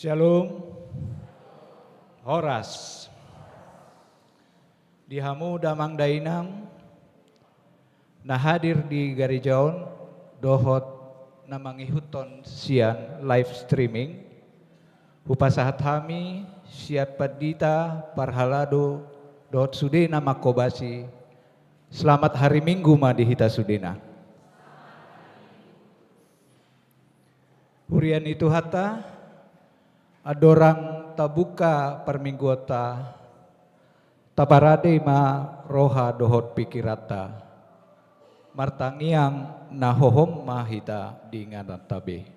Shalom, Horas. Dihamu damang dainang, nah hadir di Garijaon, dohot namangihuton sian live streaming, hupasahat hami, siat padita, parhalado, dohot sude nama kobasi, selamat hari Minggu ma dihita sudena. Hurian itu hata, adorang tabuka permingguota, tabarade ma roha dohot pikirata, martangiang nahohom mahita diinganan tabe.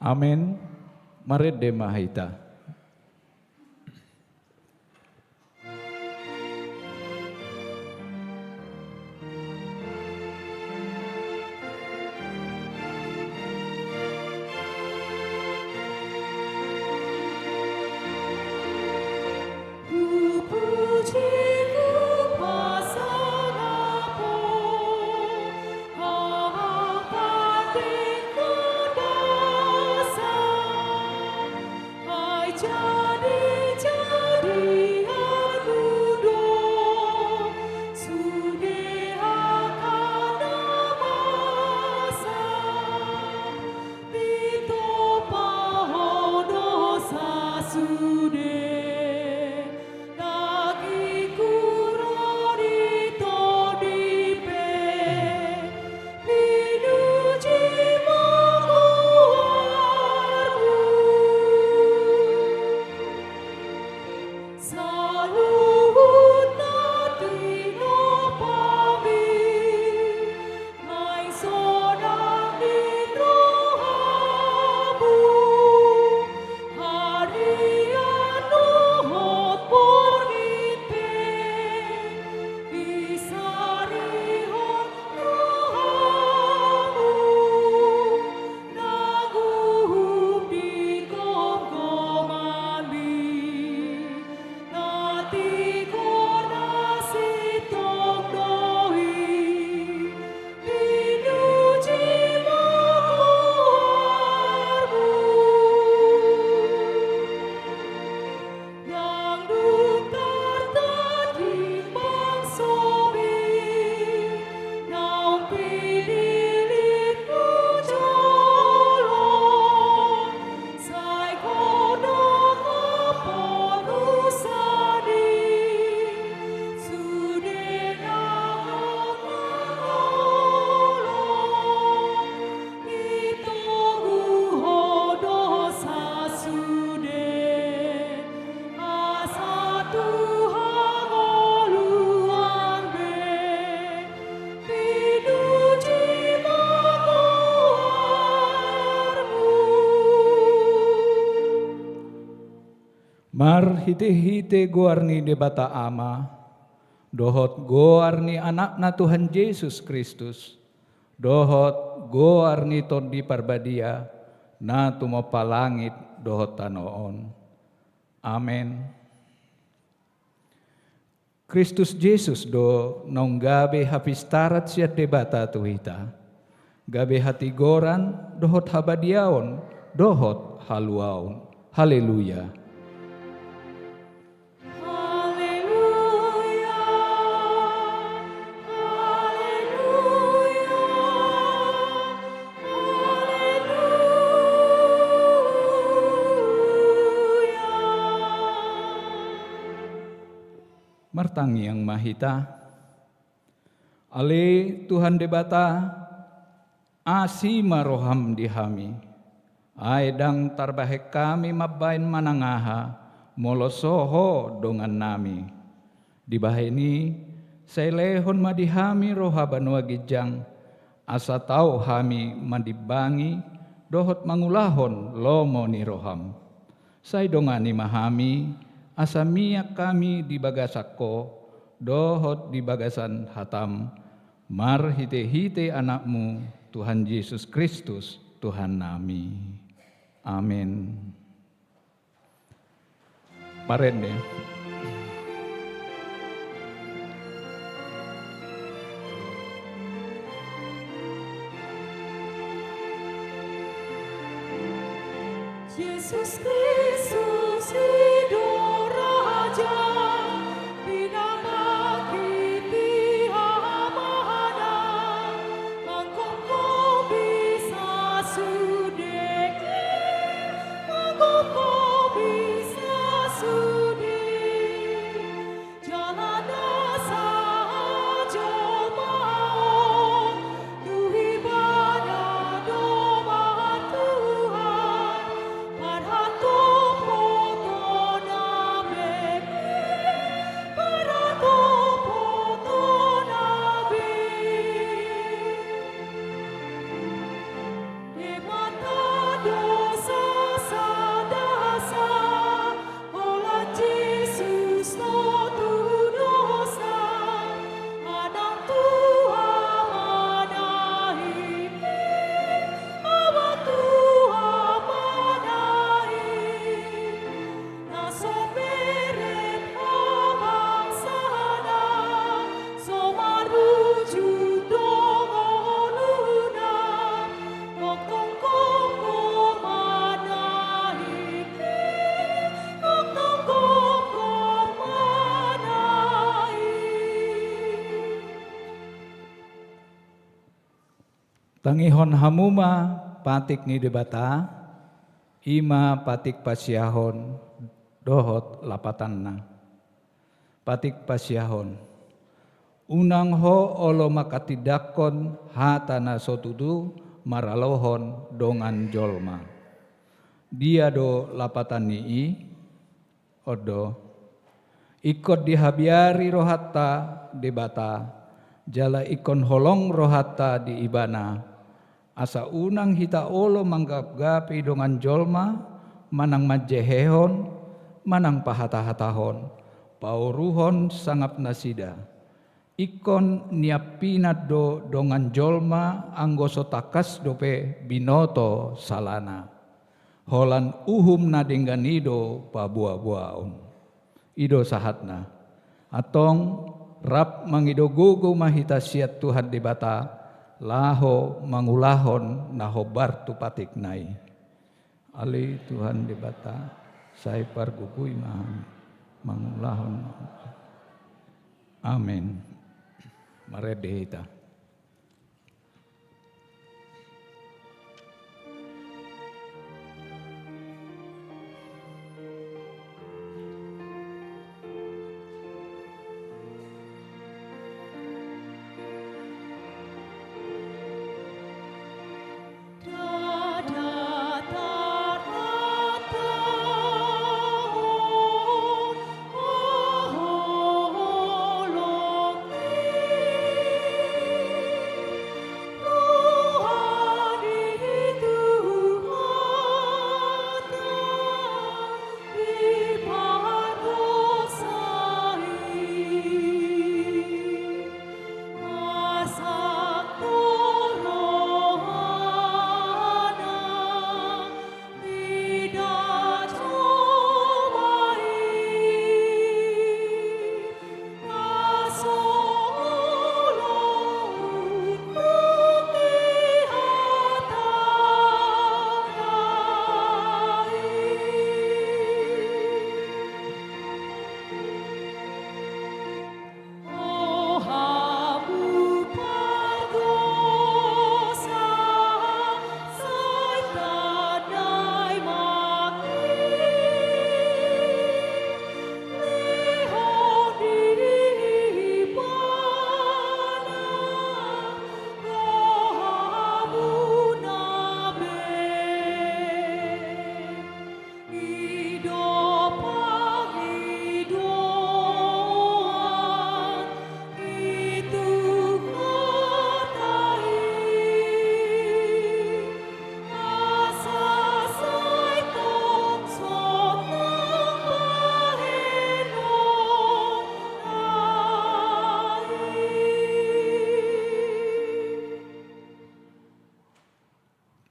Amin. Marede mahita. Mar hite-hite goarni debata ama, dohot goarni anakna Tuhan Yesus Kristus, dohot goarni tondi parbadia, na tumopa langit dohot tanoon. Amen. Kristus Yesus do nong gabe hapistarat siat debata tuhita, gabe hati goran dohot habadiaon, dohot haluaon. Haleluya. Martangi yang mahita, ale Tuhan debata, asi maroham dihami, aedang tarbahek kami mabain manangaha, molosoho dongan nami, dibahini Sailehon madihami roha banua gijang, asa tau hami madibangi, dohot mangulahon lomo ni roham. Sai dongani mahami, asa miak kami di bagasako, dohot di bagasan hatam, mar hite-hite anakmu, Tuhan Yesus Kristus, Tuhan nami. Amin. Parende. Yesus Kristus hidup Raja, binamaki tihamana, mangkoko bisa sudeki, mangkoko bisa sudi, jalan sahaja mau, tuhi ibadah doa Tuhan, parhatu potona beki, parhatu potona di mata dosa sadasa, olah Yesus no tu dosa, anak Tuhan manahi, awak Tuhan manahi, naso meret abang sana, so maruju dongoluna, Oktong koko manahi, oktong koko manahi. Tangihon hamuma patik ni debata, ima patik pasiahon, dohot lapatanna. Patik pasiahon. Unang ho olo makatidakon hatana sotudu maralohon dongan jolma. Dia do lapatan nii, odo. Ikot dihabiari rohata debata, jala ikon holong rohata di ibana. Asa unang hita olo manggap-gapi dongan jolma, manang majehehon, manang pahata-hatahon, pauruhon sangap nasida. Ikon niapinat do dongan jolma anggoso takas dope binoto salana. Holan uhum nadengganido pabua-buaon. Ido sahatna. Atong rap mangido gugu mahita siat Tuhan di bata, laho mangulahon nahobar tu patik nai. Ali Tuhan di bata, saya pargugui maham mangulahon. Amin. Maredehita.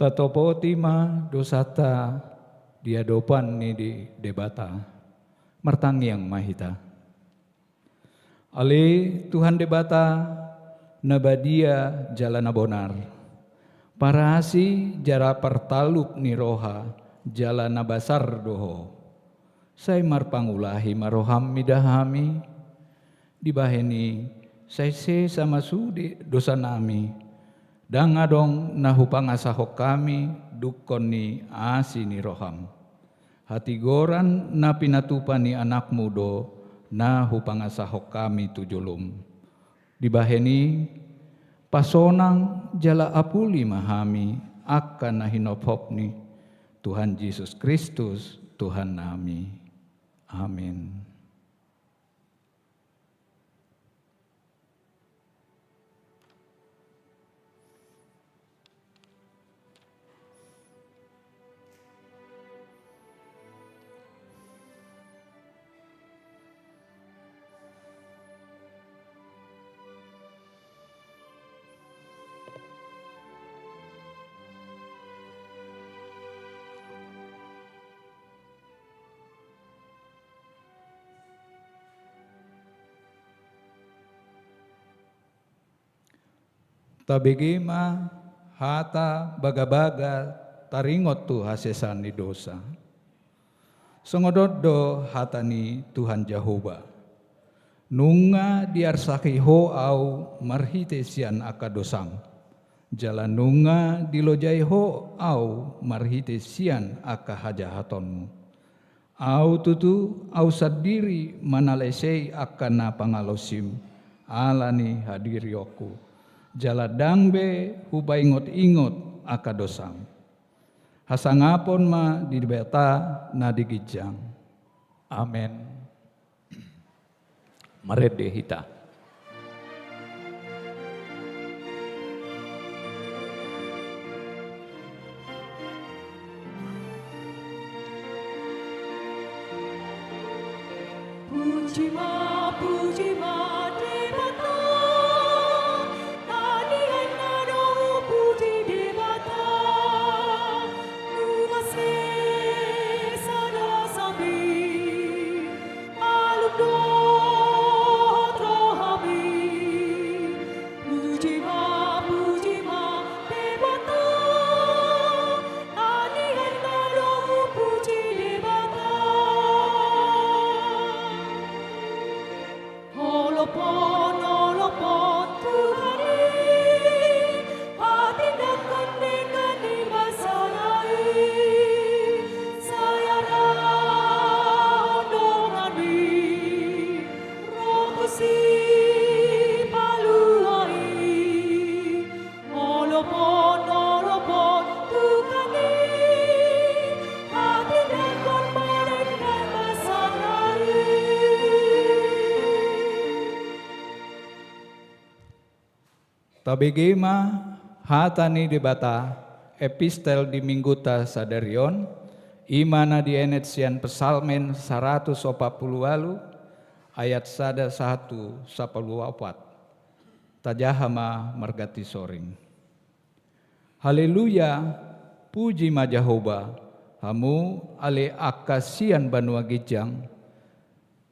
Tatopoti ma dosata diadopan ni di debata martangiang mahita. Ale Tuhan debata nabadia jalan abonar. Parasi jara pertalup ni roha jalan nabasar doho. Saya marpangulahi maroham midahami dibaheni saya sama sudi dosa nami. Dangadong nahupangasahok kami dukon ni asi ni roham. Hati goran na pinatupan ni anak mudo nahupangasahok kami tujulum. Dibaheni pasonang jala apuli mahami akan nahinopopni Tuhan Yesus Kristus Tuhan nami. Amin. Tabigima hata baga-baga taringot tu hasesan ni dosa. Songododdo hata ni Tuhan Jehovah. Nunga diarsaki ho au marhitesian akadosam. Jalan nunga dilojai ho au marhitesian akahajahatonmu. Au tutu au sadiri manalesei akana pangalosim alani hadirioku. Jala dangbe huba ingot-ingot akadosam. Hasangapon ma dibeta na digijang. Amen. Marede hita. Puji ma debata, tanian nado puji debata, nuwase sada sabi, alumdo trohabi. Puji ma debata, tanian nado puji debata. Olopon Tuhani, hatindakan dengan dimasalai. Saya rondongan rokusi paluai. Olopon Tuhani, hatindakan dengan masalai. Tabigima hatani debata epistel di mingguta sadarion imana dienet sian pesalmen 140 ayat 1:1-4 tajahama margati soring. Haleluya, puji ma Jehovah, hamu ale akasian banua gijang,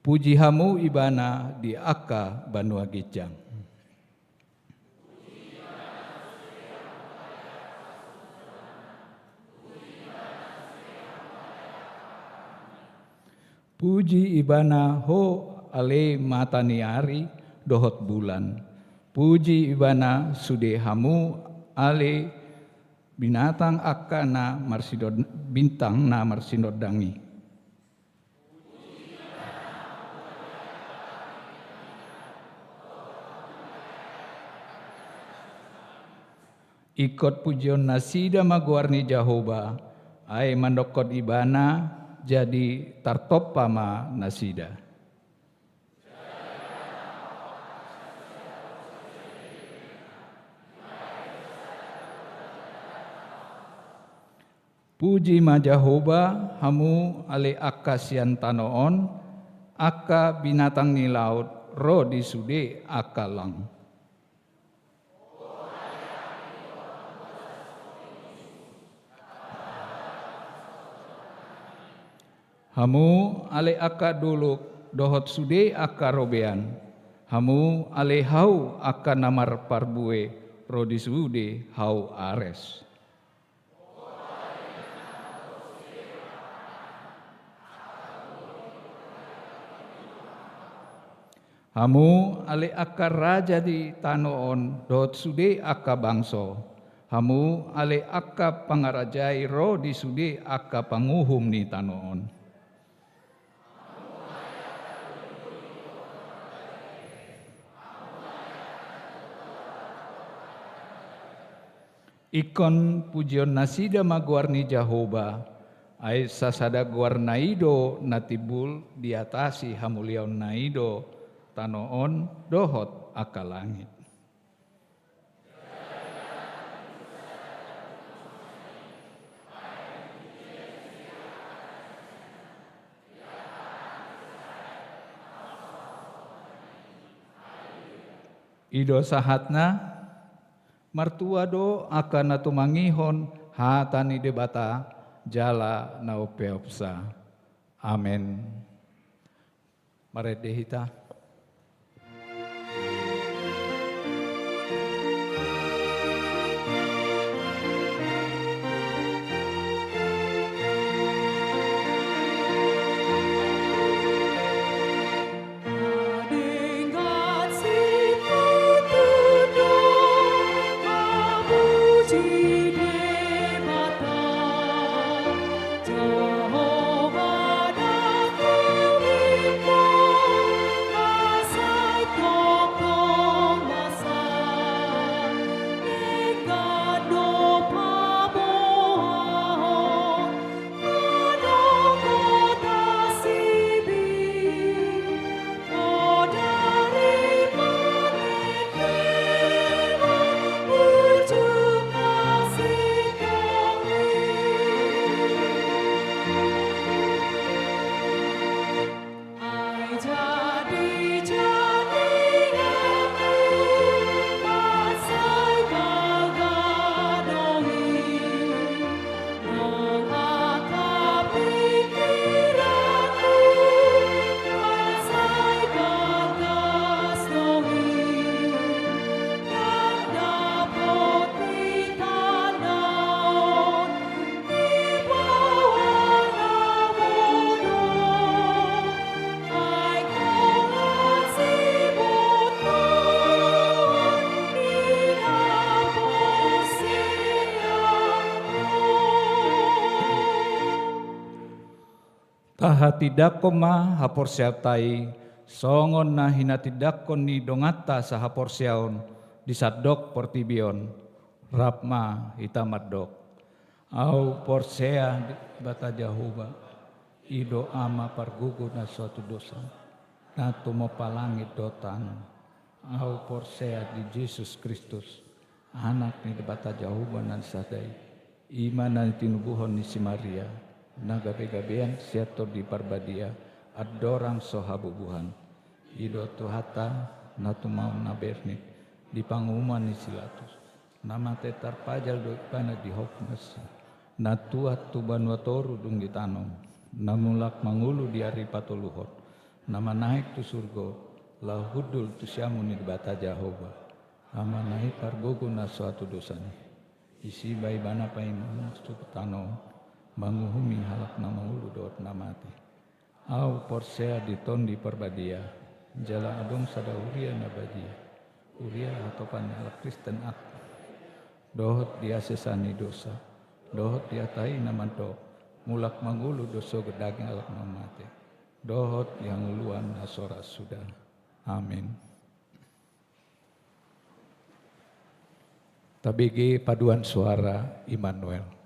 puji hamu ibana di aka banua gijang. Puji ibana ho ale mataniari dohot bulan. Puji ibana sude hamu ale binatang akana marsidod bintang na marsindodangi. Ikut pujion nasida maguarni Jehovah, ai mandokot ibana jadi tartopama nasida. Puji ma Jehovah, hamu ale akasian tanoon, aka binatang ni laut, ro di sude akalang. Hamu ale aka duluk dohot sude aka robean. Hamu ale hau aka namar parbue rodi sude hau ares. Hamu ale aka raja di tanoon dohot sude aka bangso. Hamu ale aka pangarajai ro di sude aka panguhum ni tanoon. Ikon pujion nasida maguarni Jehovah, ai sasada guarnaido natibul diatasi hamulion naido tanoon dohot aka langit. Ido sahatna martua do akan natumangihon hatani debata jala naupeopsa. Amen. Maredehita. Dengan situ tunduk memuji debata Jehovah dan Tuhan kasai tokong masa ikan do pamohon manong kota sibi Oh dari langit firman ujung kasih kami Ai jadi-jadianmu pasai bagadoi mengakap pikiranmu pasai bagas noi dan dapat ditanaon di bawah namono ai kolan sibut Tuhan di Taha tidakoma haporsiatai songon na hinatidakon ni dongata sa haporsiaon disadok portibion rapma hitamadok au porsea bata Jehovah ido ama pargugu na suatu dosa na tumopalangit dotan au porsea di Yesus Kristus anak ni bata Jehovah nan sadai iman na tinubuhon ni si Maria nagabe-gabean siato di parbadia adorang sohabubuhan ido tuhata natumau nabernik di pangumuman ni silatus nama tetar pajal do ipana di hopnas natuat tuban watoru dung ditanom namulak mangulu di ari patoluhot nama naik tu surgo lahudul tu syamu ni bata Jehovah ama naik pargogo na suatu dosani isi bai bana paimun tu tano manguhumi halak nama ulu dot namati au porsea ditondi perbadia jala adong sada uria nabadia uria hatopan halak Kristen ak dohot dia sesani dosa dohot dia tai namanto mulak mangulu dosa gedaging halak namati dohot yang uluan nasora sudah amin. Tabigi paduan suara Immanuel.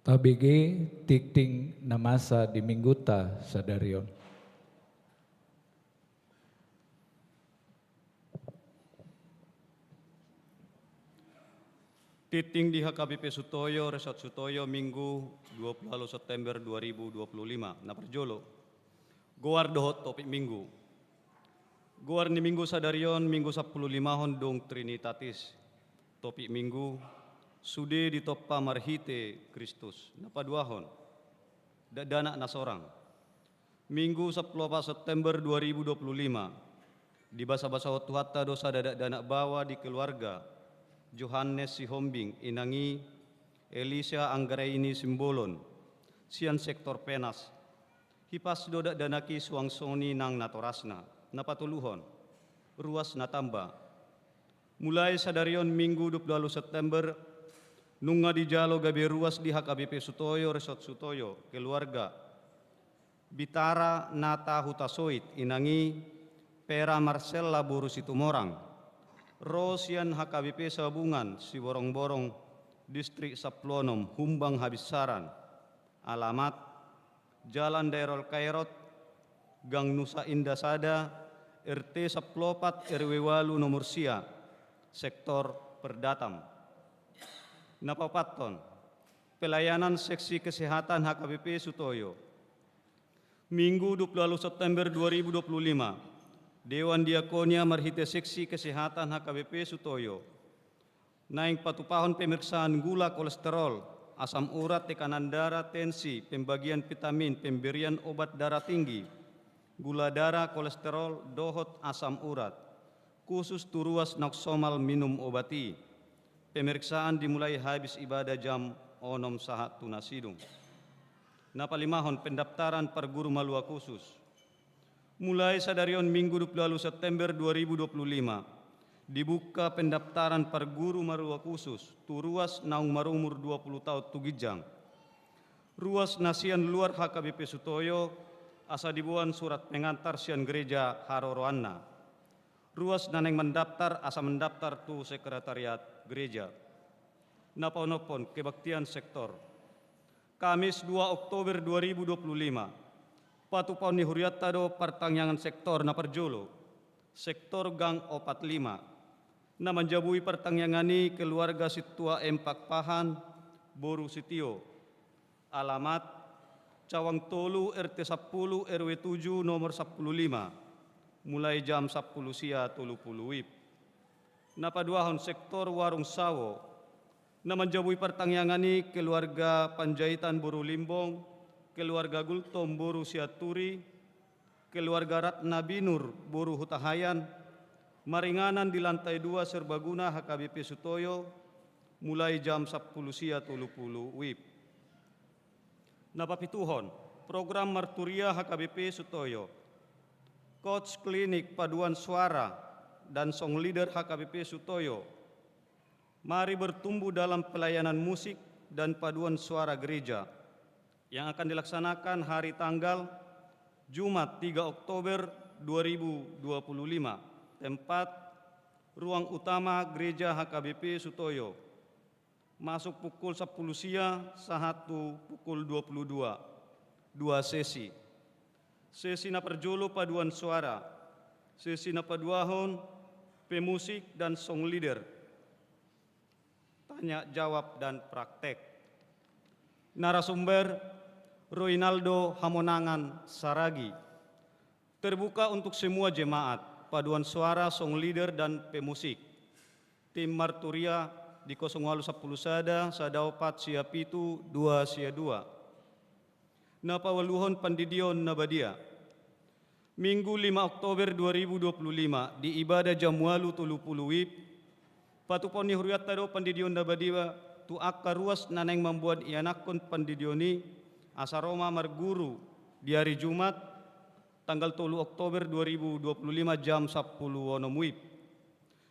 Tabege tikting namasa di mingguta sadarion. Titing di HKBP Sutoyo, Resort Sutoyo, Minggu 20 September 2025. Naparjolo. Goar dohot topik Minggu. Goar ni Minggu sadarion, Minggu 15 dong Trinitatis. Topik Minggu, sude di toppa marhite Kristus. Napaduahon. Dana nasorang. Minggu 10 September 2025. Di basa-basa Tuhatta dosa dadak dana bawa di keluarga. Johannes Sihombing inangi Elisa Anggraini Simbolon sian sektor penas hipas dodak danaki suangsoni nang natorasna napatuluhon ruas natamba mulai sadarion Minggu 20 September nunga di jalo gabe ruas di HKBP Sutoyo Resort Sutoyo keluarga Bitara Nata Hutasoit inangi Pera Marcella Boru Situmorang Rosian HKBP Sabungan, Siborong-Borong, Distrik Saplonom, Humbang Habisaran. Alamat, Jalan Daerol Kairot, Gang Nusa Indah Sada, RT Saplopat, RW Walu Nomor Sia, Sektor Perdatam. Napapaton, Pelayanan Seksi Kesehatan HKBP Sutoyo. Minggu 20 September 2025. Dewan Diakonia Marhite Seksi Kesehatan HKBP Sutoyo. Naing patupahon pemeriksaan gula kolesterol, asam urat, tekanan darah, tensi, pembagian vitamin, pemberian obat darah tinggi, gula darah, kolesterol, dohot, asam urat. Khusus turuas naksomal minum obati. Pemeriksaan dimulai habis ibadah jam 6 sahat tunasidung. Napalimahon pendaftaran per guru malua khusus. Mulai sadarion Minggu 20 September 2025, dibuka pendaftaran per guru marua khusus, turuas naung marumur 20 tahun tugijang. Ruas nasian luar HKBP Sutoyo, asa dibuan surat pengantar sian gereja Haroroanna. Ruas naneng mendaftar, asa mendaftar tu sekretariat gereja. Napon-napon kebaktian sektor. Kamis 2 Oktober 2025. Patupau ni huriata do pertangyangan sektor na perjolo, sektor gang 45, na menjabui pertangyangani keluarga situa empak pahan, boru sitio, alamat, Cawang Tolu RT 10 RW 7 nomor 15, mulai jam 10 sia 30 wib. Napaduahon sektor warung sawo, na menjabui pertangyangani keluarga Panjaitan boru Limbong, keluarga Gultom Boru Siaturi, keluarga Ratna Binur Boru Hutahayan, maringanan di lantai 2 Serbaguna HKBP Sutoyo, mulai jam 10 sia 30 wib. Napapituhon, program Marturia HKBP Sutoyo, Coach Klinik Paduan Suara dan Song Leader HKBP Sutoyo, mari bertumbuh dalam pelayanan musik dan paduan suara gereja, yang akan dilaksanakan hari tanggal Jumat 3 Oktober 2025. Tempat ruang utama gereja HKBP Sutoyo. Masuk pukul 10 sia, sahatu pukul 22. 2 sesi. Sesi na perjolo paduan suara. Sesi na paduahon pemusik dan song leader. Tanya jawab dan praktek. Narasumber Roinaldo Hamonangan Saragi. Terbuka untuk semua jemaat, paduan suara, song leader, dan pemusik. Tim Marturia di 0810 sada, sadaopat sia pitu, 2 sia 2. Napawaluhon Pandidion Nabadia. Minggu 5 Oktober 2025 di ibadah jam 8.30 wib, patupon ni huriata do Pandidion Nabadia tu akka ruas naneng membuat ianakon Pandidioni asa Roma marguru di hari Jumat tanggal 3 Oktober 2025 jam 10 wib.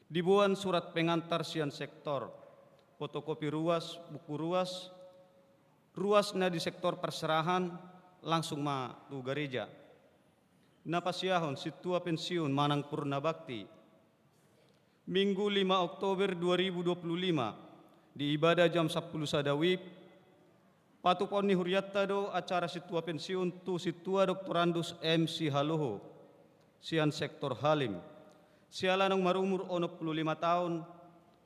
Dibuan surat pengantar sian sektor, fotokopi ruas, buku ruas, ruasna di sektor perserahan langsung ma tu gereja. Napasiahon situa pensiun Manang Purna Bakti. Minggu 5 Oktober 2025 di ibadah jam 10 sadawib, Patupon ni Huriatta do acara situa pensiun tu situa doktorandus MC Haloho, sian sektor Halim. Sialanong marumur 65 tahun,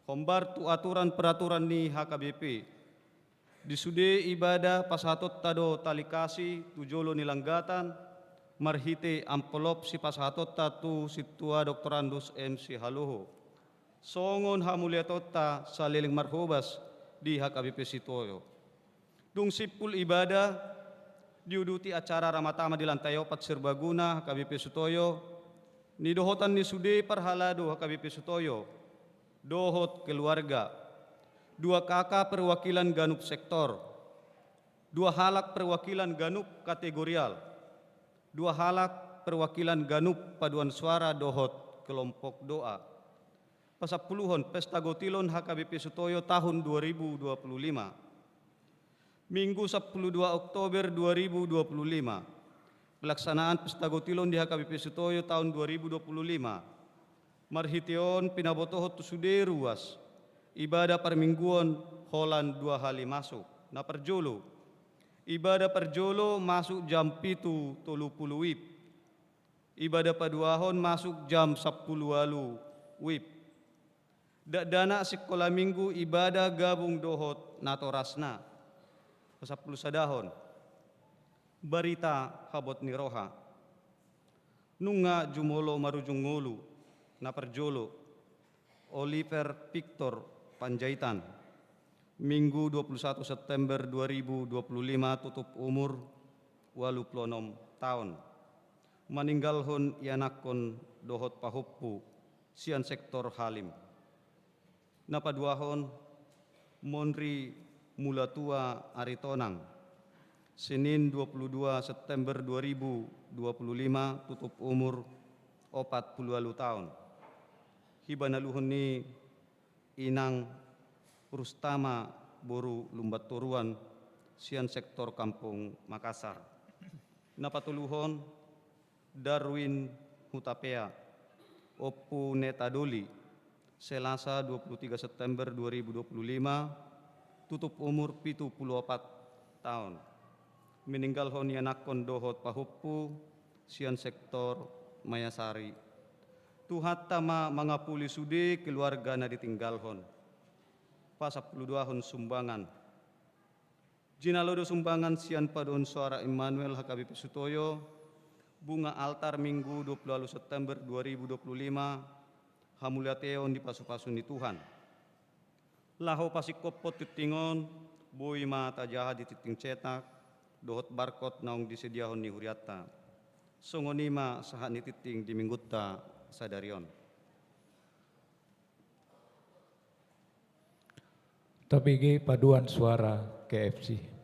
hombar tu aturan peraturan ni HKBP. Disude ibadah pasatot tado talikasi tujolo nilanggatan, marhite amplop si pasatot tatu situa doktorandus MC Haloho. Songon hamuliatotta sa liling marhobas di HKBP Sitoyo. Dung sipul ibadah diuduti acara ramatama di lantai 4 Serbaguna HKBP Sutoyo, ni dohotan ni sude parhalado HKBP Sutoyo, dohot keluarga, 2 kakak perwakilan ganup sektor, 2 halak perwakilan ganup kategorial, 2 halak perwakilan ganup paduan suara dohot kelompok doa. Pasapuluhon pesta gotilon HKBP Sutoyo tahun 2025. Minggu 12 Oktober 2025, pelaksanaan pesta gotilon di HKBP Sutoyo tahun 2025. Marhition pinabotohot sude ruas, ibadah permingguan holan 2 hali masuk. Na perjolo, ibadah perjolo masuk jam 7.30 wib. Ibadah paduahon masuk jam 10 wib. Dana sekolah minggu ibadah gabung dohot natorasna. 10 sadahon, barita habot ni roha, nunga jumolo marujung ngulu, na perjolo, Oliver Victor Panjaitan, Minggu 21 September 2025 tutup umur 86 tahun. Meninggalhon ianakon dohot pahuppu, sian sektor Halim. Napaduahon, Monri Mulatua Aritonang, Senin 22 September 2025 tutup umur 40 tahun. Hibanaluhun ni Inang Rustama Boru Lumbat Toruan, sian sektor Kampung Makassar. Napatuluhon Darwin Hutapea Oppu Netadoli, Selasa 23 September 2025 tutup umur 74 tahun. Meninggal hon yanakon dohot pahuppu, sian sektor Mayasari. Tuhat tama mangapuli sude keluarga na ditinggalhon. Pasapuluduahon sumbangan. Jinalodo sumbangan sian padon suara Immanuel HKBP Sutoyo, bunga altar Minggu 20 September 2025, hamuliateon di pasu-pasu ni Tuhan. Laho pasikopot titingon, boy mata jahat di titing cetak, dohot barkot naong disediahon ni Huriatta. Songonima sahat ni titing di minggutta sadarion. Tabigi paduan suara KFC.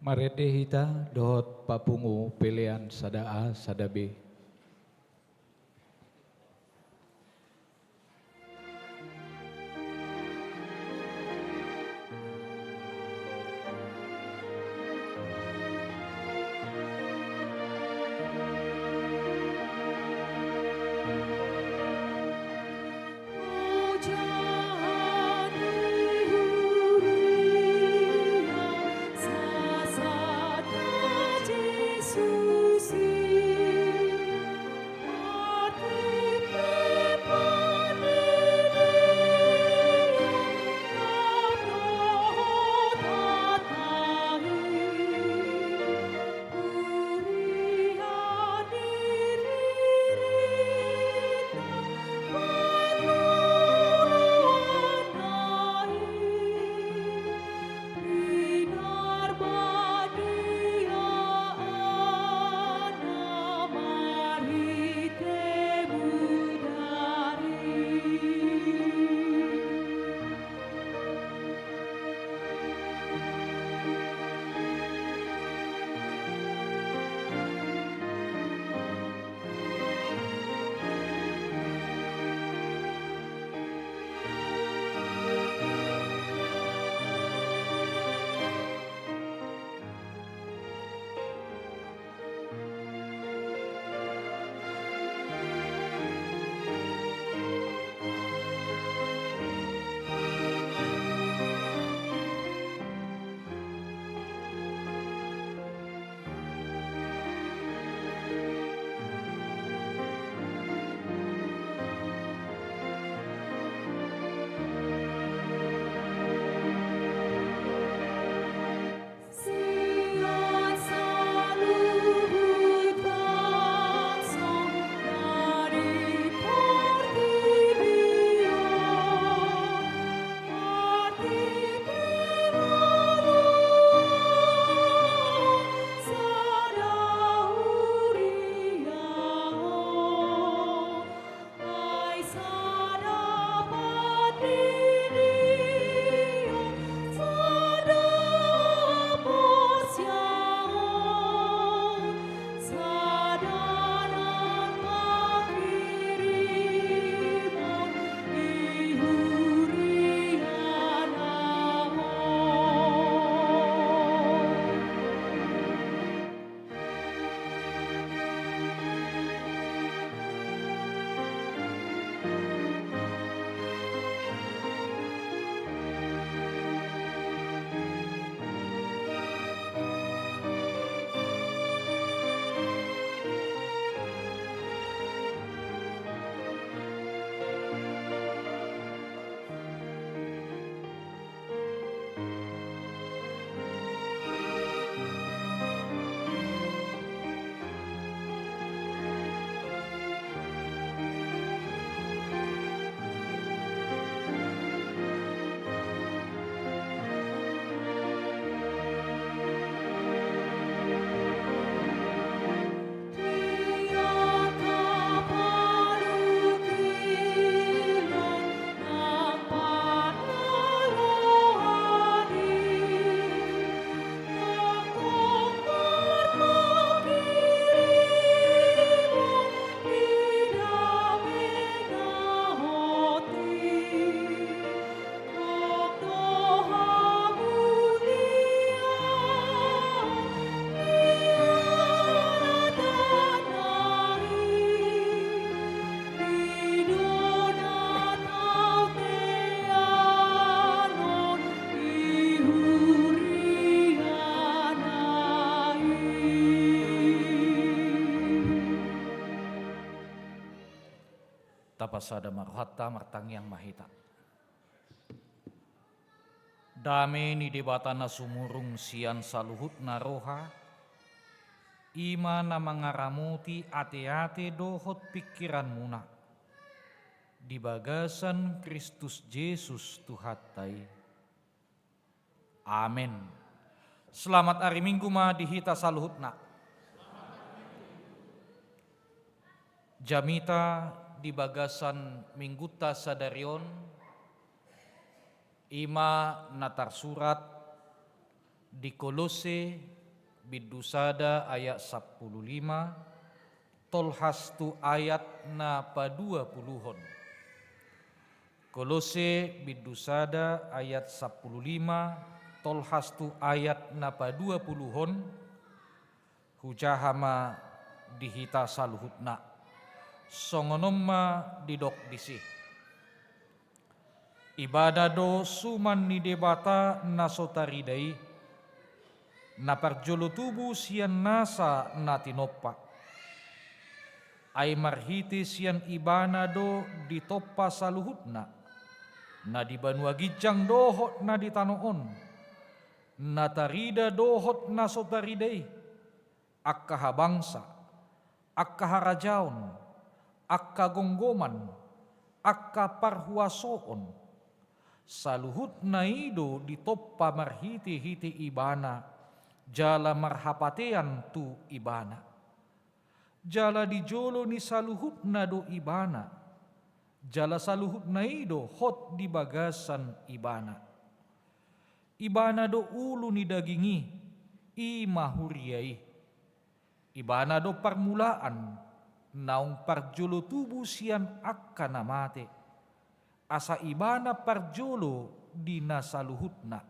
Marete hita dohot papungu pelean sada A sada B. Tapasada marhata martang yang mahita. Dame ni debatana sumurung sian saluhut naroha, ima na mangaramuti ate-ate dohot pikiran muna. Di bagasan Kristus Yesus Tuhatai. Amin. Selamat hari Minggu ma dihita saluhutna. Jamita di bagasan mingguta sadarion, ima natar surat di Kolose Bidusada ayat 15, Tolhastu ayat napa 20-hon. Kolose bidusada ayat 15, Tolhastu ayat napa 20-hon, hujahama dihita saluhutna, songonomma didok disih. Ibadah do suman ni debata nasotaridai, na parjolo tubuh sian nasa natinoppa. Ay marhiti sian ibana do ditoppa saluhutna, na di banua gijang dohot na ditanoon, na tarida dohot na sotaridai, akka habangsa, akka harajaon, akka gonggoman, akka parhuasoon, saluhut na ido ditoppa marhiti-hiti ibana, jala marhapatean tu ibana. Jala dijolo ni saluhut na do ibana, jala saluhut na ido hot di bagasan ibana. Ibana do ulu ni dagingi, imahuriai. Ibana do permulaan, naung parjolo tubuh sian akka namate. Asa ibana parjolo di nasaluhutna.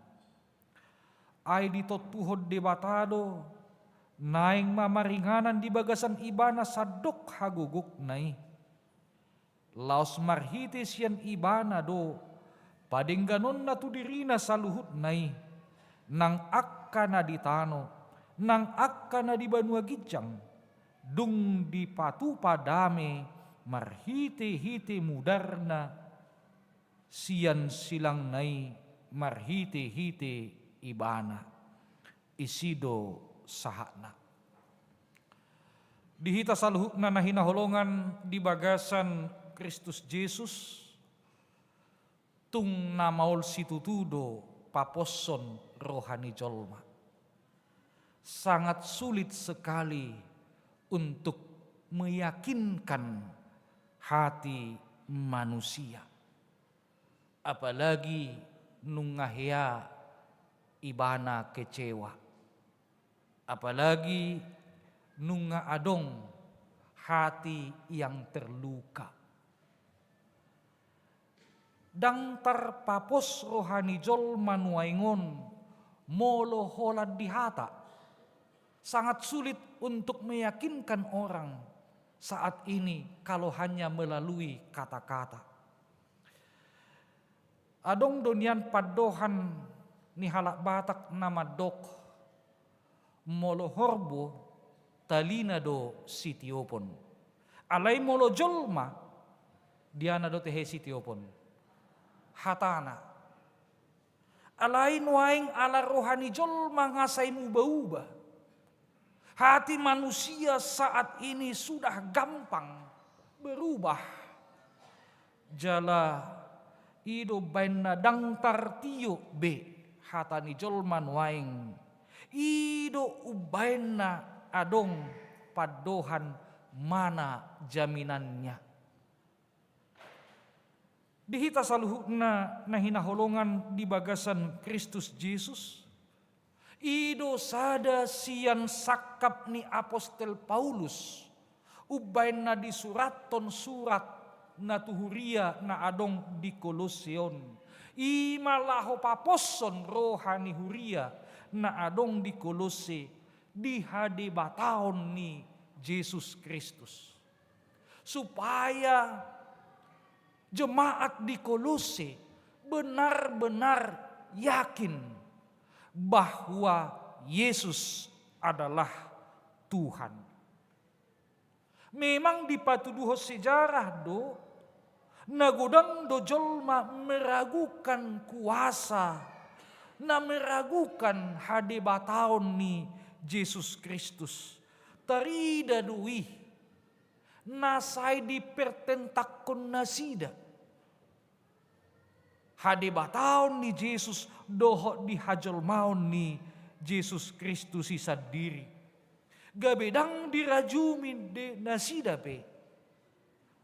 Ay ditotpuhod debatado, naing mamaringanan di bagasan ibana sadok haguguk nai. Laos marhiti sian ibana do, padengganon na tudirina saluhut nai, nang akka na ditano, nang akka na di banua gijang, dung di patupa dame, marhiti-hiti mudarna, sian silang nai, marhiti-hiti ibana, isido sahakna. Dihita saluhukna na hinaholongan di bagasan Kristus Yesus, tung namaol situtudo paposon rohani jolma. Sangat sulit sekali untuk meyakinkan hati manusia. Apalagi nungahya ibana kecewa. Apalagi nunga adong hati yang terluka. Dang tarpapos rohani jol manuaingon molo holad dihata. Sangat sulit untuk meyakinkan orang saat ini kalau hanya melalui kata-kata. Adong donian padohan ni halak batak nama dok molo horbo talina do sitiopon. Alai molo jolma diana do tehe sitiopon. Hatana. Alai nuaing ala rohani jolma ngasai ubah-ubah. Hati manusia saat ini sudah gampang berubah. Jala ido baina dang tartio be hatani jolma nuaing. Ido ubaina adong padohan mana jaminannya. Dihita saluhukna na hinaholongan di bagasan Kristus Yesus. Ido sada sian sakap ni apostel Paulus. Ubaina di suraton surat na tuhuria na adong di Koloseon. Imalaho paposon rohani huria na adong di Kolose di hadebataon ni Yesus Kristus. Supaya jemaat di Kolose benar-benar yakin bahwa Yesus adalah Tuhan. Memang di patuduh sejarah do nagodang do jolma meragukan kuasa, na meragukan hadebataon ni Yesus Kristus. Tarida duih nasai dipertentakon nasida. Hadebataon ni Yesus doho di hajolmaon ni Yesus Kristus isa diri. Gabedang dirajumi de nasida pe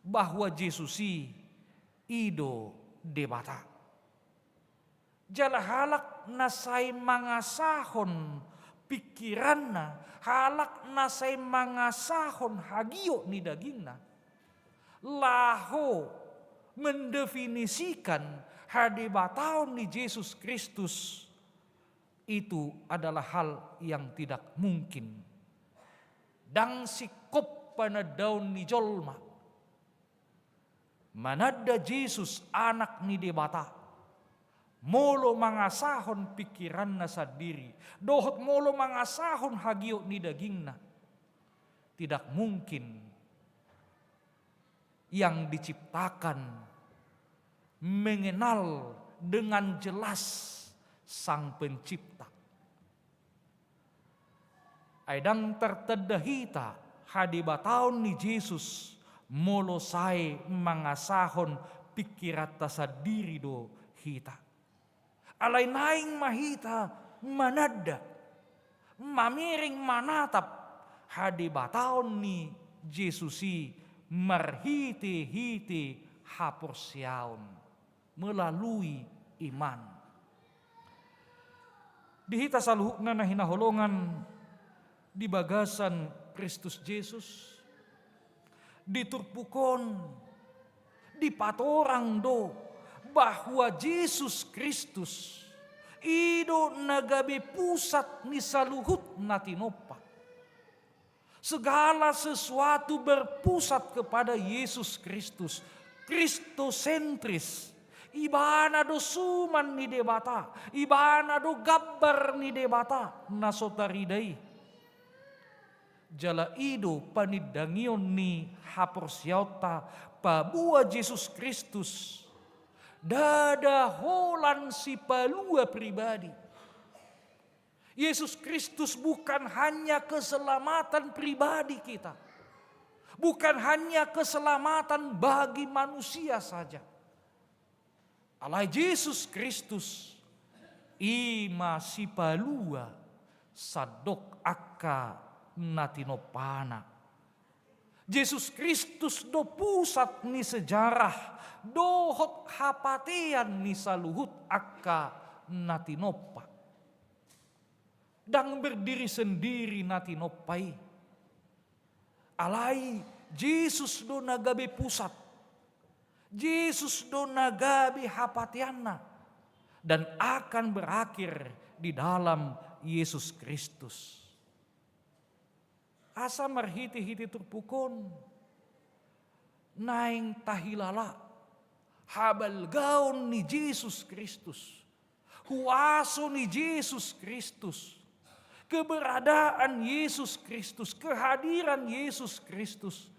bahwa Yesus ido debata. Jala halak nasay mangasahon pikiranna, halakna say mangasahon hagio ni dagingna. Laho mendefinisikan hadibataon ni Yesus Kristus itu adalah hal yang tidak mungkin. Dang sikop panadaon ni jolma. Manada Yesus anak ni debata. Molo mangasahon pikiran na sa diri. Dohot molo mangasahon hagio ni dagingna. Tidak mungkin yang diciptakan mengenal dengan jelas Sang Pencipta. Aidang tertedahita hadibataon ni Yesus molo say mangasahon pikirata sa diri do hita. Alay naing mahita manada, mamiring manatap hadibataon ni Yesusi marhiti-hiti haporsyaon melalui iman. Dihita sa luhukna na hinaholongan di bagasan Kristus Yesus, diturpukon, dipatorang do bahwa Yesus Kristus ido nagabe pusat ni saluhut na tinopa. Segala sesuatu berpusat kepada Yesus Kristus, Kristosentris. Ibana do suman ni debata, ibana do gabbar ni debata nasotaridai. Jala ido panidangion ni haporsyauta pabua Yesus Kristus. Dada holan si palua pribadi. Yesus Kristus bukan hanya keselamatan pribadi kita. Bukan hanya keselamatan bagi manusia saja. Allah Yesus Kristus ima si palua sadok akka natinopana. Yesus Kristus do pusat ni sejarah, dohot hapatian ni saluhut akka natinopa. Dang berdiri sendiri natinopai. Alai Yesus do nagabe pusat. Yesus do nagabe hapatianna. Dan akan berakhir di dalam Yesus Kristus. Asa marhiti-hiti terpukon. Naing tahilala. Habal gaon ni Yesus Kristus. Huaso ni Yesus Kristus. Keberadaan Yesus Kristus. Kehadiran Yesus Kristus.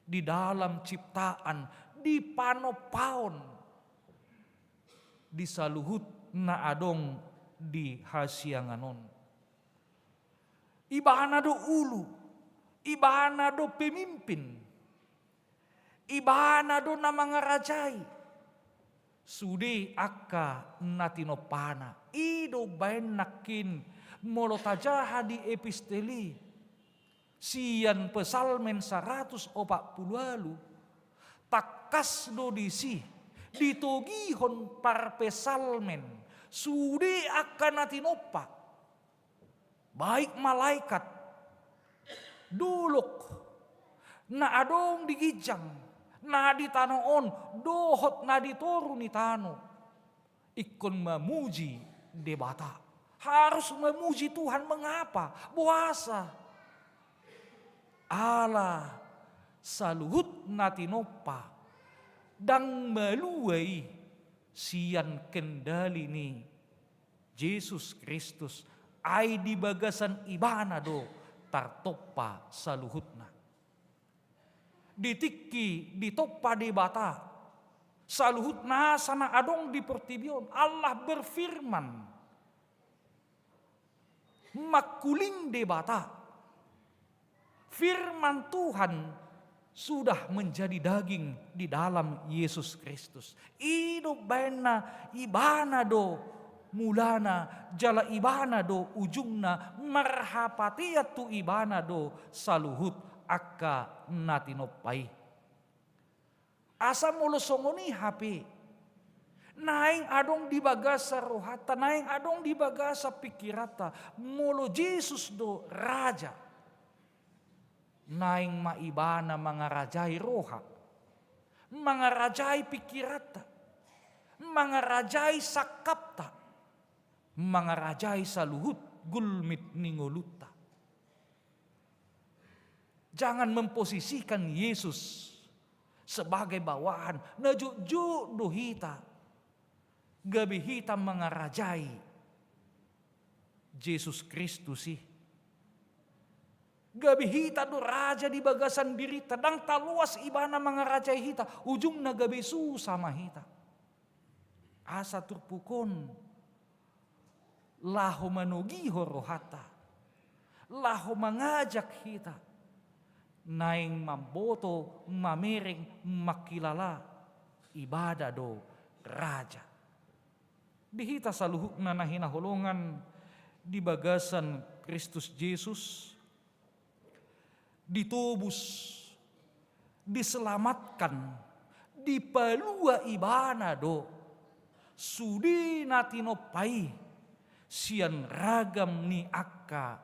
Di dalam ciptaan. Di panopaon. Di saluhut na adong di hasianganon. Ibana do ulu. Ibana do pemimpin. Ibana do na mga rajay. Sudi akka natinopana. Ido bayan nakin molotajaha di episteli. Siyan pesalmen 140 takas do disi. Ditogihon par pesalmen. Sudi akka natinopa. Baik malaikat. Dulok. Na adong digijang. Na ditanoon. Dohot na ditoru ni tano. Ikon memuji debata. Harus memuji Tuhan mengapa? Puasa. Allah saluhut natinopa. Dang meluai sian kendali ni Yesus Kristus. Ay di bagasan ibana do tartopa saluhutna. Ditiki ditopa di bata. Saluhutna sana adong di pertibion. Allah berfirman. Makuling di bata. Firman Tuhan sudah menjadi daging di dalam Yesus Kristus. Ido bena ibana do mulana jala ibana do ujungna marhapatiat tu ibana do saluhut akka natinopai. Asa mulo songoni hape Naing adong di bagasa rohata, naing adong di bagasa pikirata, molo Jesus do raja. Naing maibana mga rajai roha, mga rajai pikirata, mga rajai sakapta, mga rajai saluhut gulmit ningoluta. Jangan memposisikan Yesus sebagai bawahan na juju dohita, gabi hitam mga rajai Yesus Kristus sih. Gabi hita do raja di bagasan diri tadang taluas ibana mga rajai hita, ujung na gabi susah mahita. Asa turpukon laho manugiho rohata, laho mangajak hita, naing mamboto, mamiring, makilala, ibadah do raja. Dihita sa luhuk na nahinahulungan di bagasan Kristus Jesus, ditubus, diselamatkan, dipalua ibana do, sudi natinopai, sian ragam ni akka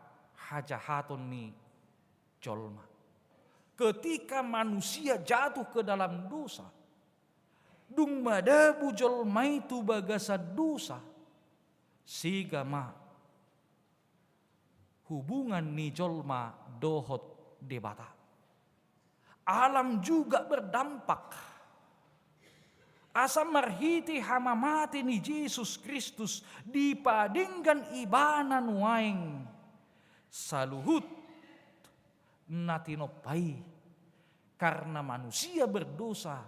hajahaton ni jolma. Ketika manusia jatuh ke dalam dosa, dung madabu jolma itu bagasa dosa, sigama hubungan ni jolma dohot debata. Alam juga berdampak. Asa marhiti hamamati ni Yesus Kristus dipadinggan ibana nuaing saluhut natinopai. Karena manusia berdosa,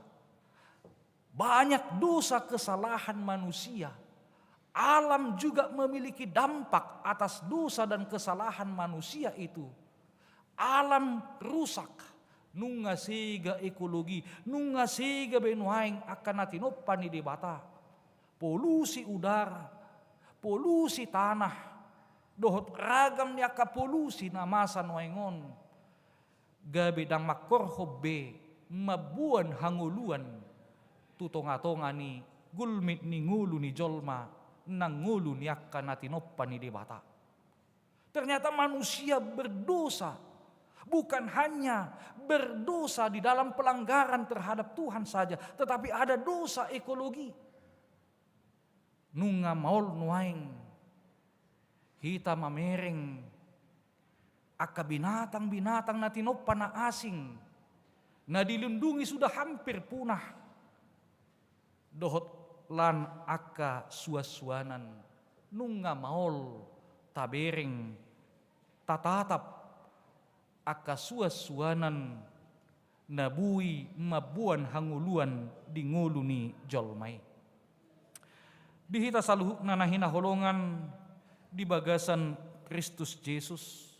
banyak dosa kesalahan manusia. Alam juga memiliki dampak atas dosa dan kesalahan manusia itu. Alam rusak, nunga sega ekologi, nunga sega benuaing akan natinopan ni debata. Polusi udara, polusi tanah, dohot ragam niaka polusi na masa nuaingon. Gabi dang makor hobe mabuan hanguluan tutonga-tonga ni gulmit ni ngulu ni jolma nang ngulu ni akka natinopan ni debata. Ternyata manusia berdosa, bukan hanya berdosa di dalam pelanggaran terhadap Tuhan saja, tetapi ada dosa ekologi. Nunga maol nuaing hita mamereng aka binatang-binatang na tinopan na asing na dilindungi sudah hampir punah. Dohot lan aka suas-suanan nunga maol tabereng tatatap aka suas-suanan nabui mabuan hanguluan di ngulu ni jolmai. Dihita saluhuk na nahinahulungan di bagasan Kristus Jesus.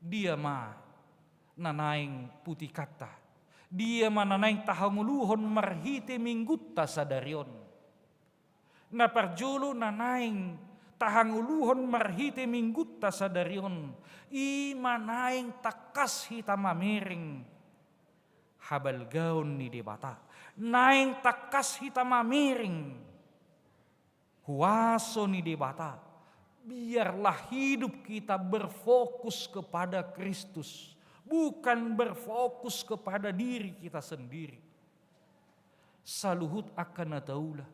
Dia ma nanaing putih kata. Dia ma nanaing tahanguluhon marhite minggutta sadarion. Na parjolo nanaing tahanguluhon marhite minggutta sadarion. I manaing takas hita mamering habalgaon ni debata. Naing takas hita mamering huaso ni debata. Biarlah hidup kita berfokus kepada Kristus, bukan berfokus kepada diri kita sendiri. Saluhut akan nataula,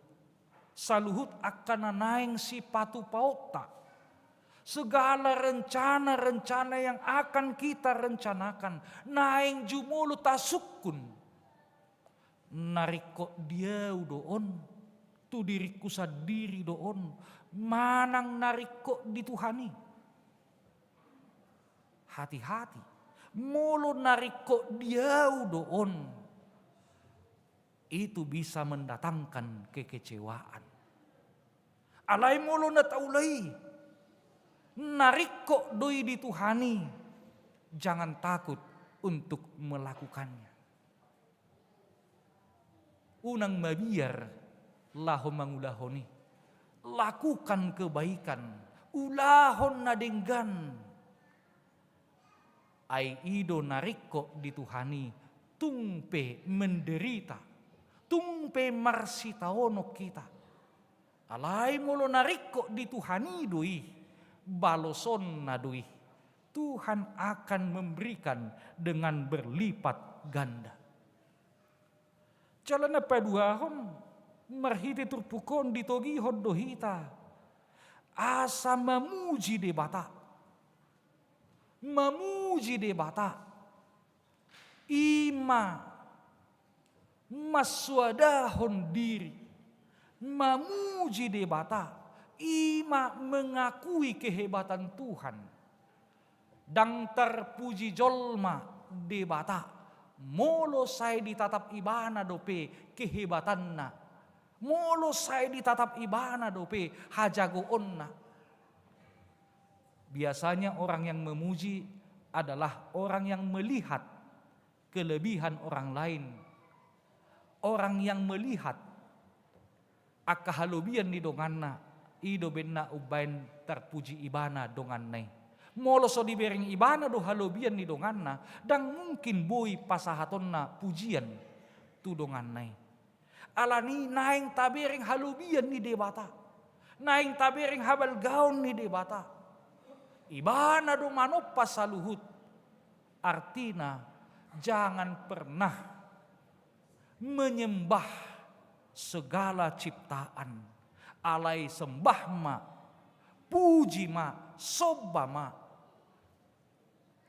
saluhut akan nanaing si patu pauta. Segala rencana-rencana yang akan kita rencanakan, naing jumulu tasukun. Nariko dia doon, tu diriku sadiri doon. Manang nariko dituhani. Hati-hati. Mulu nariko diau doon. Itu bisa mendatangkan kekecewaan. Alai mulu na taulai. Nariko doi dituhani. Jangan takut untuk melakukannya. Unang mabiar laho mangulahoni. Lakukan kebaikan, ulahon nadenggan. Ai ido nariko dituhani, tungpe menderita, tungpe marsitaono kita. Alai molo nariko di Tuhani doi, baloson na doi. Tuhan akan memberikan dengan berlipat ganda. Jalan apa duahon, marhiti turpukon ditogi hodohita. Asa memuji debata. Memuji debata. Ima maswadahon diri. Memuji debata. Ima mengakui kehebatan Tuhan. Dang terpuji jolma debata. Molo saya ditatap ibana dope kehebatanna. Molo saya ditatap ibana dope hajagoonna. Biasanya orang yang memuji adalah orang yang melihat kelebihan orang lain. Orang yang melihat akahalubian di donganna. Ido benna ubain terpuji ibana donganna. Molo so dibering ibana do halobian ni donganna, dan mungkin boy pasahatonna pujian tu donganna. Alani naing tabering halobian ni debata, naing tabering habal gaun ni debata. Ibana do manoppa saluhut, artina jangan pernah menyembah segala ciptaan, alai sembah ma, puji ma, sobba ma.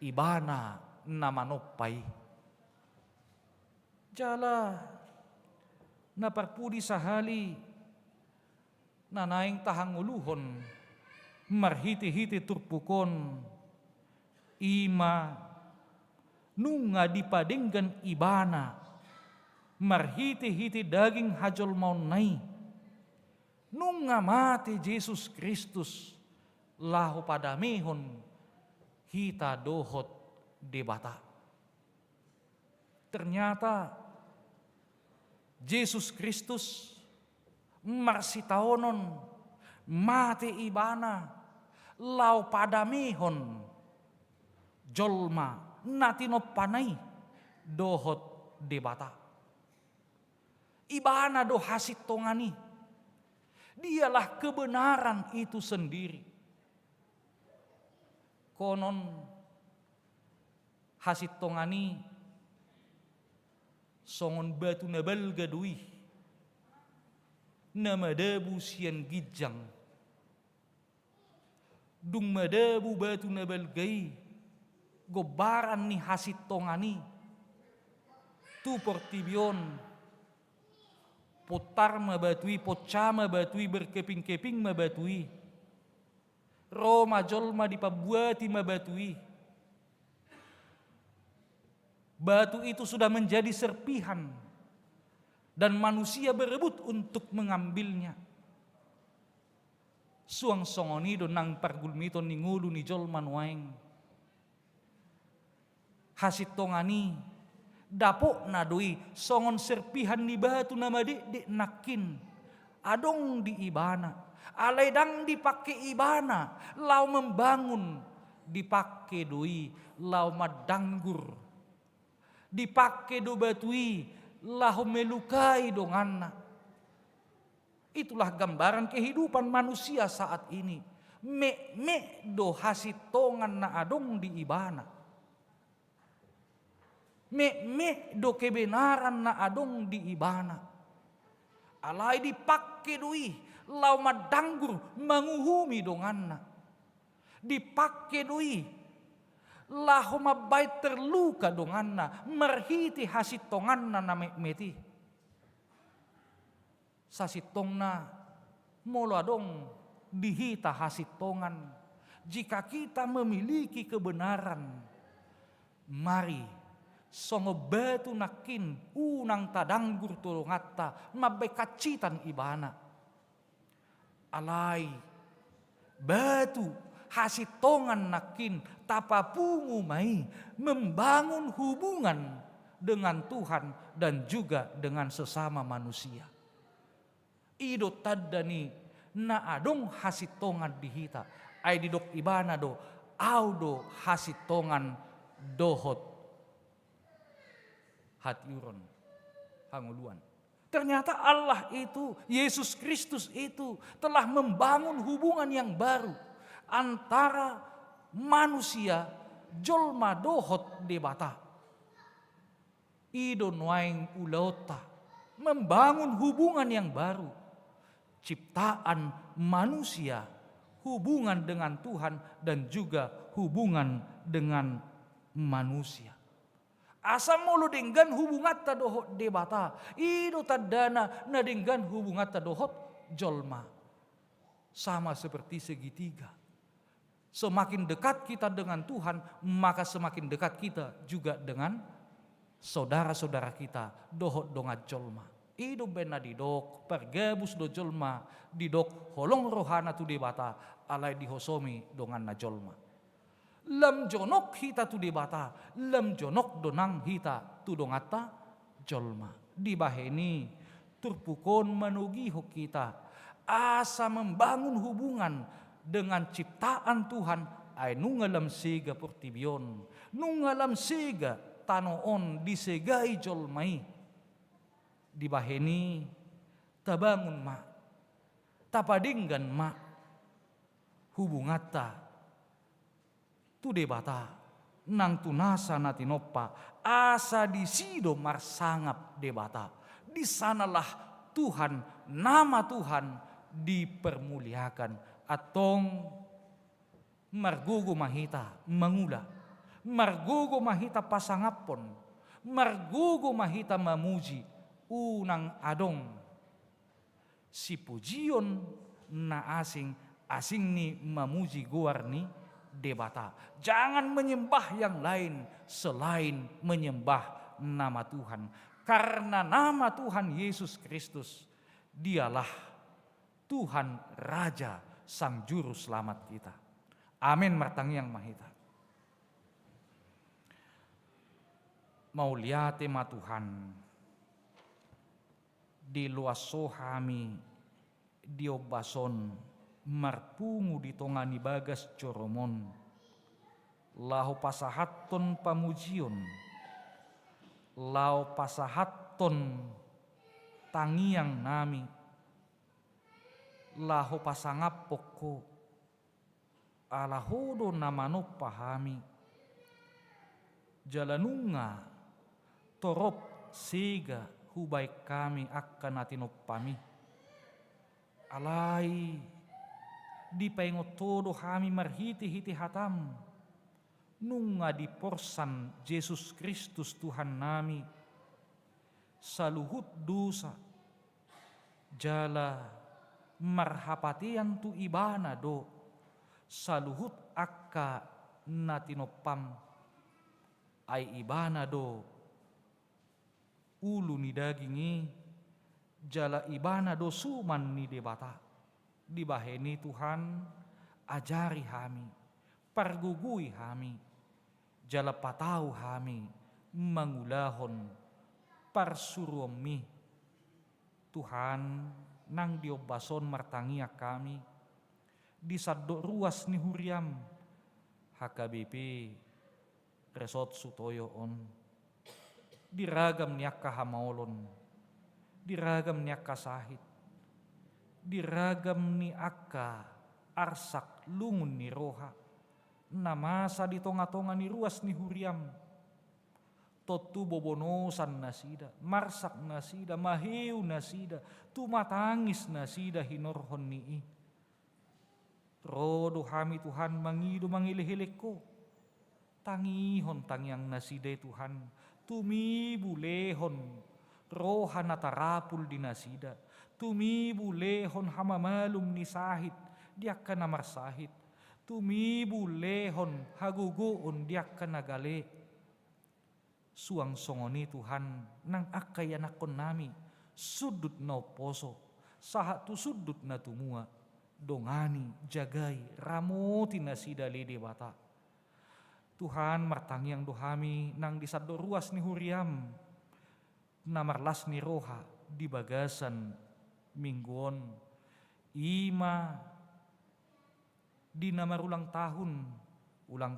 Ibana namanopay. Jala naparpudi sahali nanaing tahanguluhon marhiti-hiti turpukon ima nunga dipadenggan ibana marhiti-hiti daging hajol maunay nunga mati Yesus Kristus lahu padamehon hita dohot debata. Ternyata Yesus Kristus marsitaonon mati ibana lau padamehon jolma natino panay dohot debata. Ibana do hasit tongani. Dialah kebenaran itu sendiri. Konon hasit tongani songon batu nabal gadui namadabu sian gijang dung madabu batu nabal gai gobaran ni hasit tongani tu portibion potar mabatui poca mabatui berkeping-keping mabatui Roma jolma dipabuati mabatui. Batu itu sudah menjadi serpihan dan manusia berebut untuk mengambilnya. Suang songoni do nang pargulmiton ni ngulu ni jolman waeng. Hasit tongani dapok nadoi songon serpihan ni batu nama dek nakin adong di ibana. Alai dang dipakai ibana, lau membangun, dipakai doi, lau madanggur, dipakai do batui, lau melukai donganna. Itulah gambaran kehidupan manusia saat ini. Me do hasitongan na adong di ibana. Me do kebenaran na adong di ibana. Alai dipakai doi, lau madanggur manguhumi donganna. Dipakai doi lahu mabait terluka donganna merhiti hasitonganna na meti. Sasitongna molo adong dihita hasitongan. Jika kita memiliki kebenaran, mari songo batu nakin unang tadanggur tulungatta mabekacitan ibana. Alai batu hasitongan nakin tapapungu mai membangun hubungan dengan Tuhan dan juga dengan sesama manusia. Ido tadani na adong hasitongan dihita ay didok ibana do audo hasitongan dohot hatiuron hanguluan Ternyata Allah itu, Yesus Kristus itu telah membangun hubungan yang baru antara manusia jolma dohot debata. Idon waing ulota membangun hubungan yang baru. Ciptaan manusia, hubungan dengan Tuhan dan juga hubungan dengan manusia. Asa mulu dengan hubungan tadohot debata. Ido tadana na dengan hubungan tadohot jolma. Sama seperti segitiga. Semakin dekat kita dengan Tuhan, maka semakin dekat kita juga dengan saudara-saudara kita dohot dongat jolma. Ido bena didok pergabus do jolma didok holong rohana tu debata alai dihosomi dongan na jolma. Lam jonok hita tu debata, lam jonok donang hita tu dongata jolma. Di baheni turpukon manugiho kita asa membangun hubungan dengan ciptaan Tuhan ay nungalam siga portibion, nungalam siga tanoon disegai jolmai. Di baheni tabangun ma, tapadinggan ma hubungata tu debata nang tunasa natinoppa asa di sido marsangap debata. Di sanalah Tuhan, nama Tuhan dipermuliakan. Atong margugo mahita mangula, margugo mahita pasangapon, margugo mahita mamuji unang adong. Si pujion na asing ni mamuji guarni debata. Jangan menyembah yang lain selain menyembah nama Tuhan. Karena nama Tuhan Yesus Kristus, dialah Tuhan Raja Sang Juru Selamat kita. Amin martang yang mahita. Mau liate ma Tuhan, di luaso hami diobason marpungu di tongani bagas coromon, lahu pasahaton pamujion, lahu pasahaton tangiang nami, lahu pasangapoko, alahodo namano pahami, jalanunga torop sega hubay kami akan natinopami, alai di paingot todo kami marhiti-hiti hatam nunga di porsan Yesus Kristus Tuhan nami saluhut dosa jala marhapatian tu ibana do saluhut akka natinopam ay ibana do ulu ni dagingi jala ibana do suman ni debata. Di baheni Tuhan ajari kami, pargugui kami, jala patau kami, mangulahon, parsuromi. Tuhan nang diobason martangia kami, di saddo ruas ni huriam, HKBP resort sutoyo on, diragam niyak kahamolon, diragam niyak kasahit, diragam ni akka arsak lungun ni roha, namasa di tonga-tonga ni ruas ni huriam, totu bobonosan nasida, marsak nasida, mahiu nasida, tumatangis nasida hinorhon nii. Rodo kami Tuhan mangido mangilihilik ko, tangihon tangyang nasida Tuhan, tumibulehon roha natarapul di nasida, tumibulehon hamamalum ni sahit, diak ka namarsahit, tumibulehon haguguon diak ka nagale. Suang songoni Tuhan nang akayanakon nami, sudut na poso, sahat tu sudut na tumua, dongani, jagai, ramoti na sidali debata. Tuhan martangyang dohami nang disaddo ruas ni huriam, namarlas ni roha di bagasan mingguon, ima di namar ulang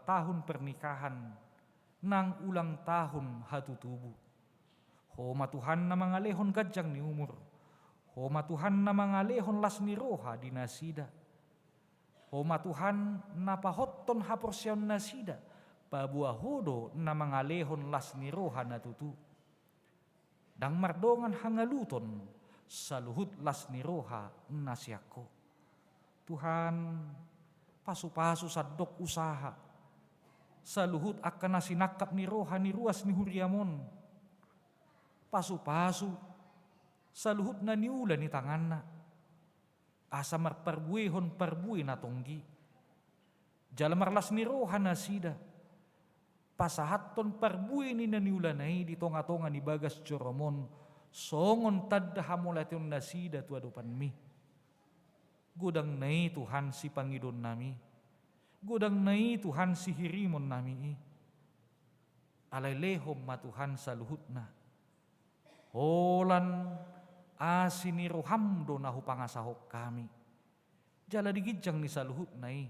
tahun pernikahan, nang ulang tahun hatutubu. Homa Tuhan na mangalehon gadyang ni umur. Homa Tuhan na mangalehon las ni roha di nasida. Homa Tuhan na pahotton haporsyon nasida. Pabuah hodo na mangalehon las ni roha na tutu. Dang mardongan hangaluton sa luhut las ni roha na siyako. Tuhan, pasu-pasu sadok usaha. Sa luhut akan nasinakap ni roha ni ruas ni huriamon. Pasu-pasu sa luhut na niula ni tangan na. Asa marparbuihon parbuih na tonggi. Jalamarlas ni roha na sida. Pasahaton parbuih ni naniula na di tonga-tonga ni bagas coromon. Songon tadda hamulation na sida tuadupan mi. Gudang nai Tuhan si pangidon nami. Gudang nai Tuhan si hirimon nami. Alay lehom ma Tuhan sa luhut na. Holan asini rohamdo na hupangasahok kami. Jala digijang ni saluhut nai.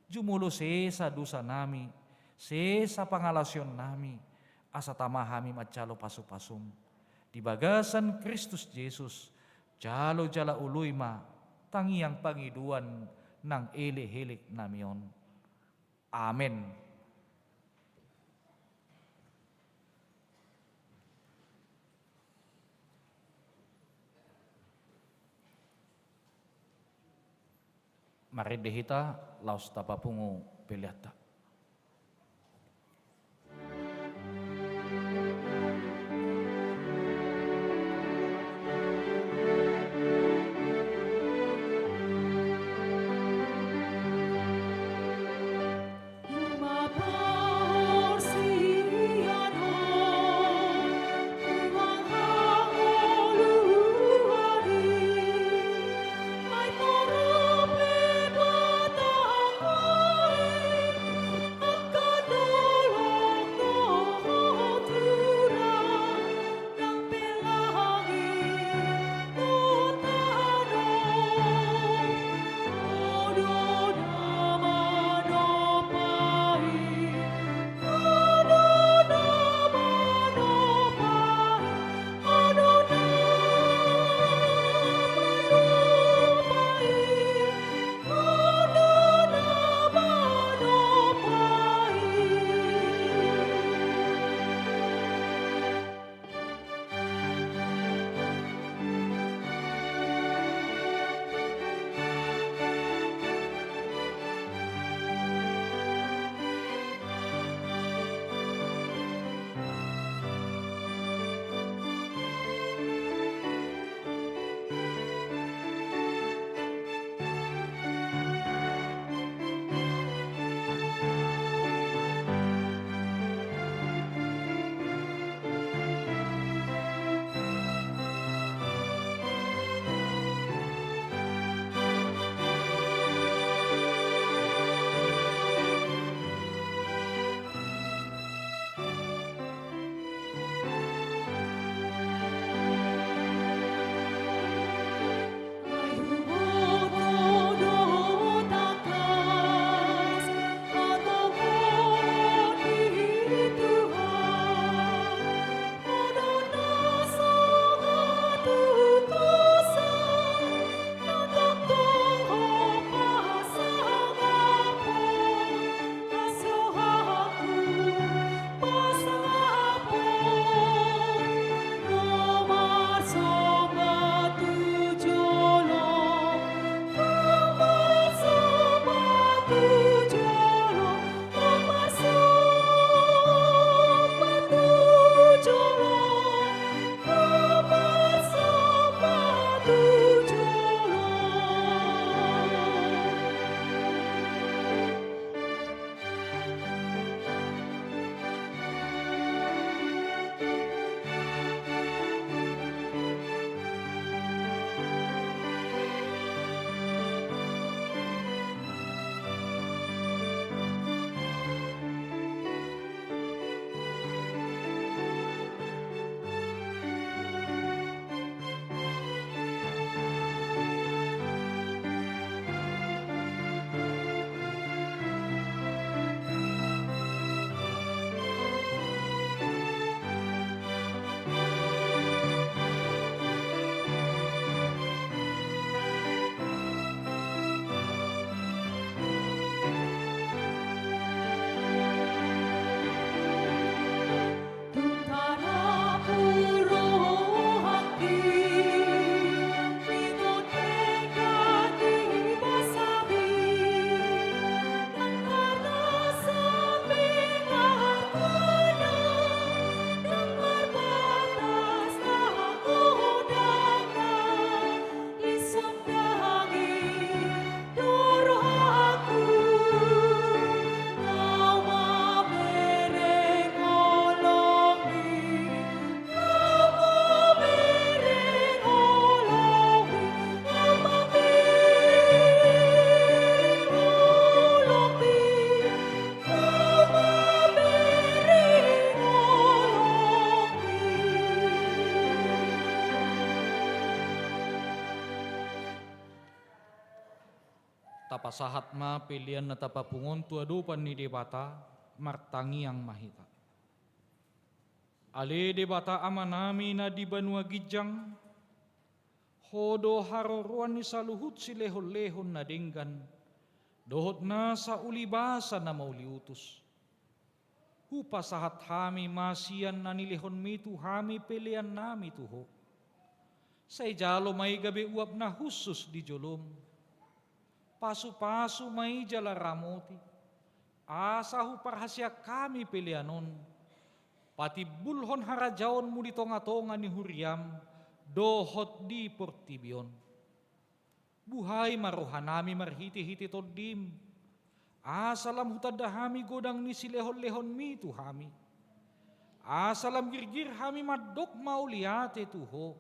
Jumulo sesa dosa nami. Sesa pangalasyon nami. Asa tamahami macalo pasu-pasum. Di bagasan Kristus Jesus. Jalo jala uloy ma. Tangiang pangiduan ng ele-helik namion. Amen. Maridehita laos tapapungu piliata. pasahat ma pilihan na tapapungon tuadupan ni debata martangiang mahita. Ale debata amanami na di banua gijang, hodo haroruan ni saluhut si lehon-lehon na denggan, dohot na sa ulibasa na mauliutus. Hupasahat hami masian na nilehon mitu hami pilihan nami tuho. Sa ijalo may gabi uap na husus di jolom. Pasu-pasu may jala ramoti. Asa huparhasya kami pilihanon. Pati bulhon harajaon mo di tonga-tonga ni Huriam, dohot di portibion. Buhay marohanami marhiti-hiti todim. Asalam hutadahami godang ni silehon-lehon mi tuhami. Asalam girgir hami madok mauliate tuho.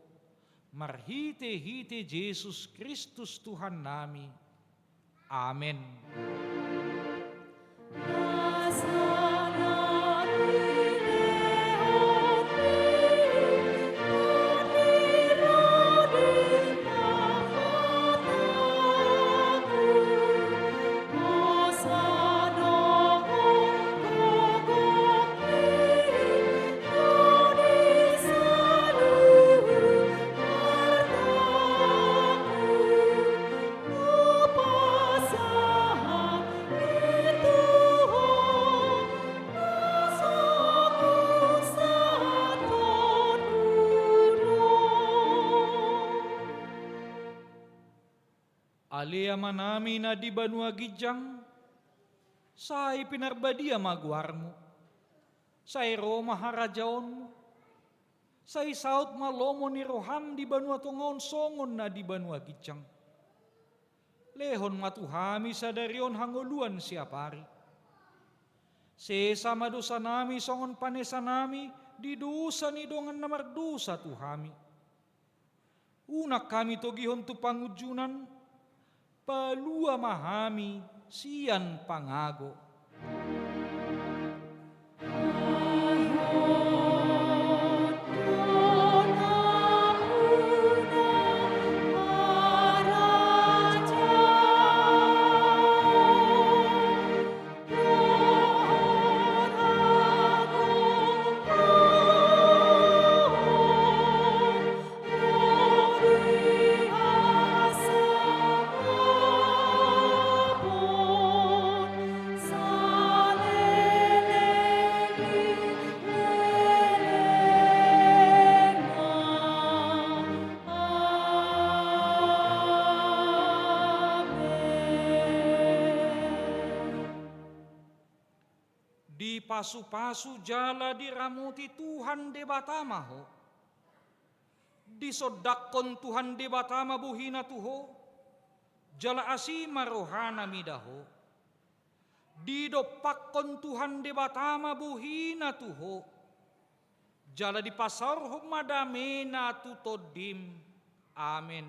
Marhite-hite Jesus Kristus Tuhan nami. Amen. Alia manami na di banua gijang, say pinarbadia maguarmo, say Roma harajaon mo, say saut malomo ni Roham di banua tongon songon na di banua gijang. Lehon matuhami sa darion hanguluan siapari. Sesama dosa nami songon panesa nami, di dosa ni dongan na mardosa tuhami. Unak kami togihon tu pangujunan, palua mahami sian pangago. Di pasu-pasu jala diramuti Tuhan debatama ho. Di sodakon Tuhan debatama buhina tuho. Jala asima rohana midaho. Di dopakon Tuhan debatama buhina tuho. Jala di pasar madamena tutodim. Amen.